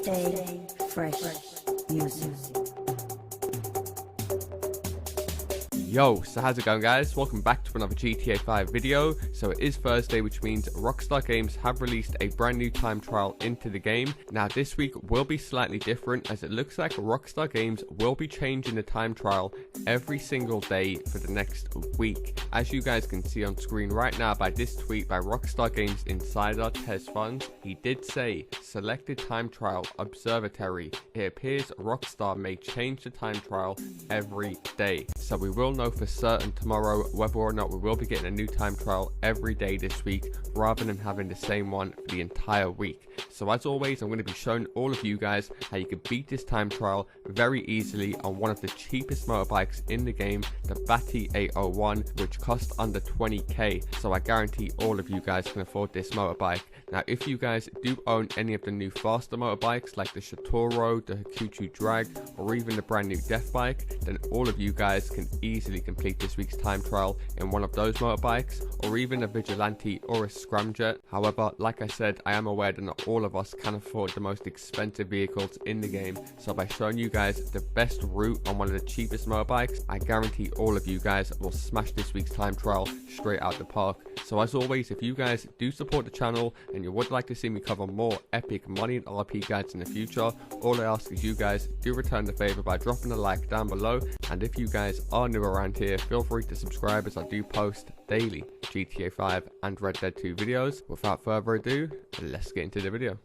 Stay fresh music. Yo, so how's it going, guys? Welcome back to another GTA 5 video. So it is Thursday, which means Rockstar Games have released a brand new time trial into the game. Now this week will be slightly different, as it looks like Rockstar Games will be changing the time trial every single day for the next week. As you guys can see on screen right now by this tweet by Rockstar Games insider Tez Funds, he did say, selected time trial observatory. It appears Rockstar may change the time trial every day. So we will know for certain tomorrow whether or not we will be getting a new time trial every day this week, rather than having the same one for the entire week. So as always, I'm going to be showing all of you guys how you can beat this time trial very easily on one of the cheapest motorbikes in the game, the Batty 801, which costs under 20k. So I guarantee all of you guys can afford this motorbike. Now if you guys do own any of the new faster motorbikes like the Shatoro, the Hakuchu Drag, or even the brand new Death Bike, then all of you guys can easily complete this week's time trial in one of those motorbikes, or even a Vigilante or a Scramjet. However, like I said, I am aware that not all of us can afford the most expensive vehicles in the game, so by showing you guys the best route on one of the cheapest motorbikes, I guarantee all of you guys will smash this week's time trial straight out the park. So as always, if you guys do support the channel and you would like to see me cover more epic money and RP guides in the future, all I ask is you guys do return the favor by dropping a like down below, and if you guys are new around here, feel free to subscribe as I do post daily GTA 5 and Red Dead 2 videos. Without further ado, let's get into the video.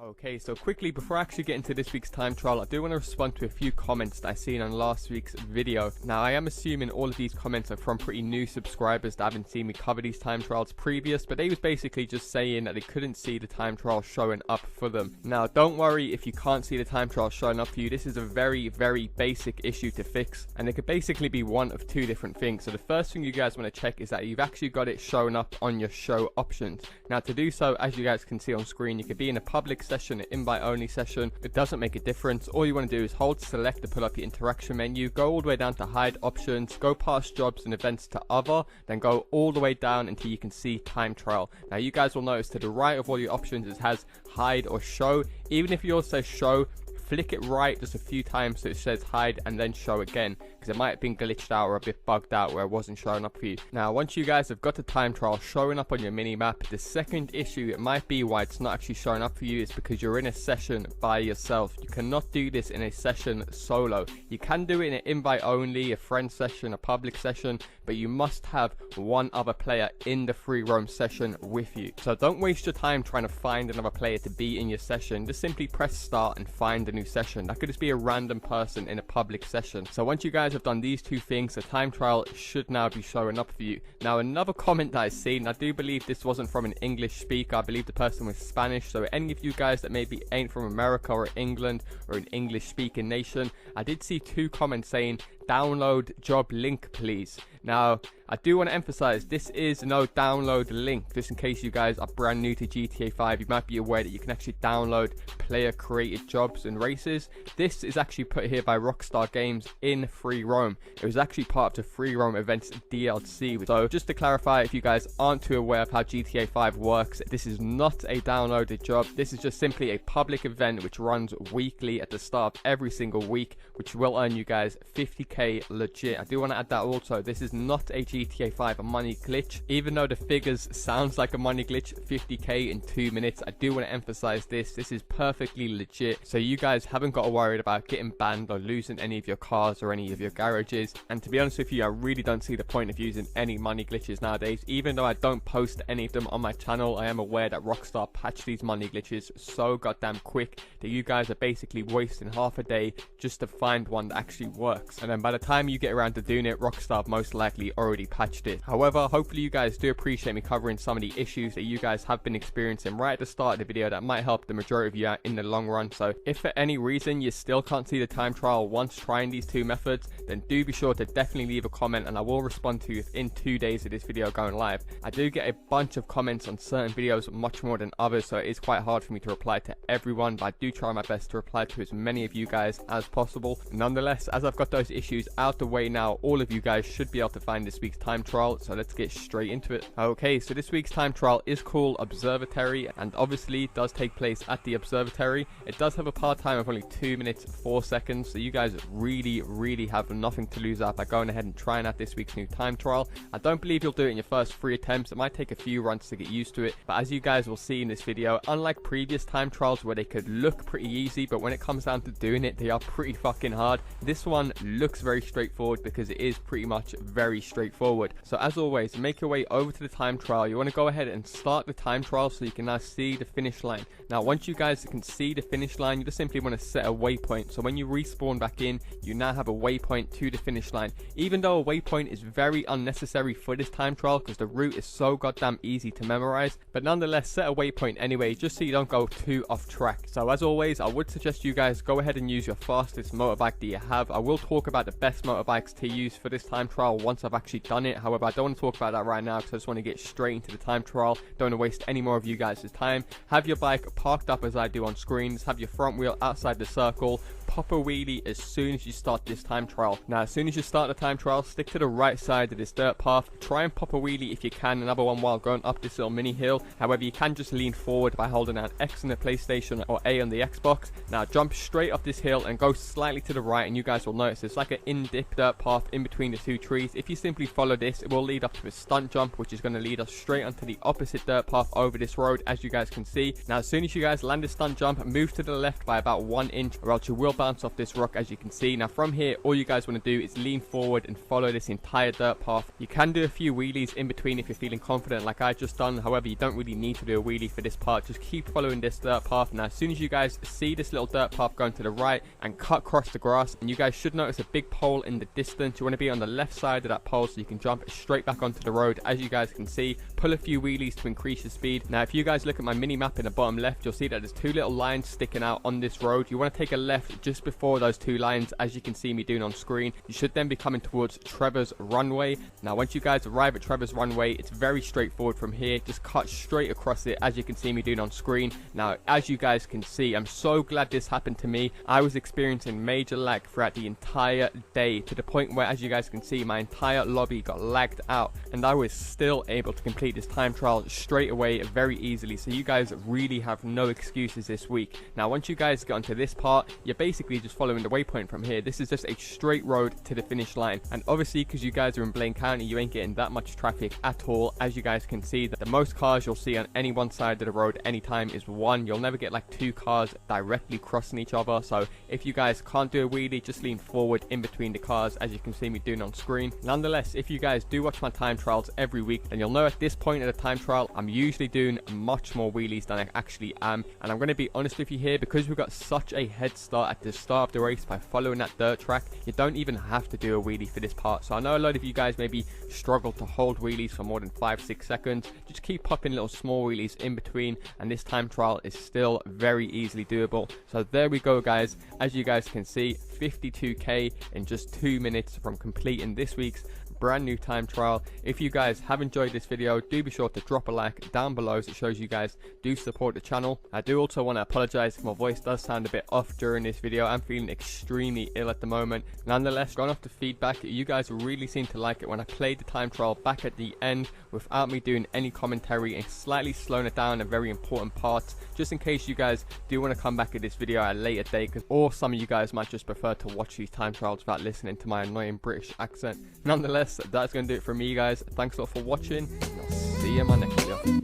Okay, so quickly before I actually get into this week's time trial, I do want to respond to a few comments that I seen on last week's video. Now I am assuming all of these comments are from pretty new subscribers that haven't seen me cover these time trials previous, but they was basically just saying that they couldn't see the time trial showing up for them. Now don't worry if you can't see the time trial showing up for you. This is a very basic issue to fix, and it could basically be one of two different things. So the first thing you guys want to check is that you've actually got it showing up on your show options. Now to do so, as you guys can see on screen, you could be in a public session, an invite only session. It doesn't make a difference. All you want to do is hold select to pull up your interaction menu, go all the way down to hide options, go past jobs and events to other, then go all the way down until you can see time trial. Now you guys will notice to the right of all your options it has hide or show. Even if yours says show, flick it right just a few times so it says hide and then show again, because it might have been glitched out or a bit bugged out where it wasn't showing up for you. Now once you guys have got the time trial showing up on your mini map, the second issue it might be why it's not actually showing up for you is because you're in a session by yourself. You cannot do this in a session solo. You can do it in an invite only, a friend session, a public session, but you must have one other player in the free roam session with you. So don't waste your time trying to find another player to be in your session. Just simply press start and find a new session. That could just be a random person in a public session. So once you guys have done these two things, the time trial should now be showing up for you. Now another comment that I've seen, I do believe this wasn't from an English speaker, I believe the person was Spanish, so any of you guys that maybe ain't from America or England or an English speaking nation, I did see two comments saying download job link please. Now I do want to emphasize this is no download link, just in case you guys are brand new to GTA 5. You might be aware that you can actually download player created jobs and races. This is actually put here by Rockstar Games in free roam. It was actually part of the free roam events DLC. So just to clarify, if you guys aren't too aware of how GTA 5 works, this is not a downloaded job. This is just simply a public event which runs weekly at the start of every single week, which will earn you guys 50k legit. I do want to add that also, this is not a GTA 5 money glitch. Even though the figures sounds like a money glitch, 50k in 2 minutes, I do want to emphasize this is perfectly legit. So you guys haven't got to worry about getting banned or losing any of your cars or any of your garages. And to be honest with you, I really don't see the point of using any money glitches nowadays. Even though I don't post any of them on my channel, I am aware that Rockstar patched these money glitches so goddamn quick that you guys are basically wasting half a day just to find one that actually works. And then by the time you get around to doing it, Rockstar most likely already patched it. However, hopefully you guys do appreciate me covering some of the issues that you guys have been experiencing right at the start of the video. That might help the majority of you out in the long run. So if for any reason you still can't see the time trial once trying these two methods, then do be sure to definitely leave a comment and I will respond to you in 2 days of this video going live. I do get a bunch of comments on certain videos, much more than others, so it is quite hard for me to reply to everyone, but I do try my best to reply to as many of you guys as possible. Nonetheless, as I've got those issues issues out the way now, all of you guys should be able to find this week's time trial, so let's get straight into it. Okay, so this week's time trial is called Observatory, and obviously it does take place at the observatory. It does have a part time of only 2 minutes 4 seconds, so you guys really have nothing to lose out by going ahead and trying out this week's new time trial. I don't believe you'll do it in your first 3 attempts. It might take a few runs to get used to it, but as you guys will see in this video, unlike previous time trials where they could look pretty easy, but when it comes down to doing it, they are pretty fucking hard. This one looks very straightforward because it is pretty much very straightforward. So as always, make your way over to the time trial. You want to go ahead and start the time trial so you can now see the finish line. Now once you guys can see the finish line, you just simply want to set a waypoint, so when you respawn back in, you now have a waypoint to the finish line. Even though a waypoint is very unnecessary for this time trial because the route is so goddamn easy to memorize, but nonetheless set a waypoint anyway, just so you don't go too off track. So as always, I would suggest you guys go ahead and use your fastest motorbike that you have. I will talk about the best motorbikes to use for this time trial once I've actually done it. However, I don't want to talk about that right now because I just want to get straight into the time trial. Don't want to waste any more of you guys' time. Have your bike parked up as I do on screen. Just have your front wheel outside the circle. Pop a wheelie as soon as you start this time trial. Now as soon as you start the time trial, stick to the right side of this dirt path. Try and pop a wheelie if you can, another one while going up this little mini hill. However, you can just lean forward by holding down X on the PlayStation or A on the Xbox. Now jump straight up this hill and go slightly to the right, and you guys will notice it's like an in-dip dirt path in between the 2 trees. If you simply follow this, it will lead up to a stunt jump, which is going to lead us straight onto the opposite dirt path over this road, as you guys can see. Now as soon as you guys land a stunt jump, move to the left by about 1 inch, or else you will bounce off this rock, as you can see. Now from here, all you guys want to do is lean forward and follow this entire dirt path. You can do a few wheelies in between if you're feeling confident like I just done. However, you don't really need to do a wheelie for this part. Just keep following this dirt path. Now as soon as you guys see this little dirt path going to the right and cut across the grass, and you guys should notice a big pole in the distance, you want to be on the left side of that pole so you can jump straight back onto the road. As you guys can see, pull a few wheelies to increase your speed. Now if you guys look at my mini map in the bottom left, you'll see that there's 2 little lines sticking out on this road. You want to take a left just before those 2 lines, as you can see me doing on screen. You should then be coming towards Trevor's runway. Now once you guys arrive at Trevor's runway, it's very straightforward from here. Just cut straight across it, as you can see me doing on screen. Now as you guys can see, I'm so glad this happened to me. I was experiencing major lag throughout the entire day, to the point where, as you guys can see, my entire lobby got lagged out, and I was still able to complete this time trial straight away very easily. So you guys really have no excuses this week. Now once you guys get onto this part, you're basically just following the waypoint from here. This is just a straight road to the finish line, and obviously because you guys are in Blaine County, you ain't getting that much traffic at all. As you guys can see, that the most cars you'll see on any one side of the road anytime is 1. You'll never get like 2 cars directly crossing each other. So if you guys can't do a wheelie, just lean forward in between the cars, as you can see me doing on screen. Nonetheless, if you guys do watch my time trials every week, then you'll know at this point of the time trial, I'm usually doing much more wheelies than I actually am. And I'm going to be honest with you here, because we've got such a head start at the start of the race by following that dirt track, you don't even have to do a wheelie for this part. So I know a lot of you guys maybe struggle to hold wheelies for more than 5-6 seconds. Just keep popping little small wheelies in between, and this time trial is still very easily doable. So there we go guys, as you guys can see, 52k in just 2 minutes from completing this week's brand new time trial. If you guys have enjoyed this video, do be sure to drop a like down below, as it shows you guys do support the channel. I do also want to apologize if my voice does sound a bit off during this video. I'm feeling extremely ill at the moment. Nonetheless, going off the feedback, you guys really seem to like it when I played the time trial back at the end without me doing any commentary and slightly slowing it down in very important parts, just in case you guys do want to come back at this video at a later date, or some of you guys might just prefer to watch these time trials without listening to my annoying British accent. Nonetheless, that's going to do it for me guys. Thanks a lot for watching, and I'll see you in my next video.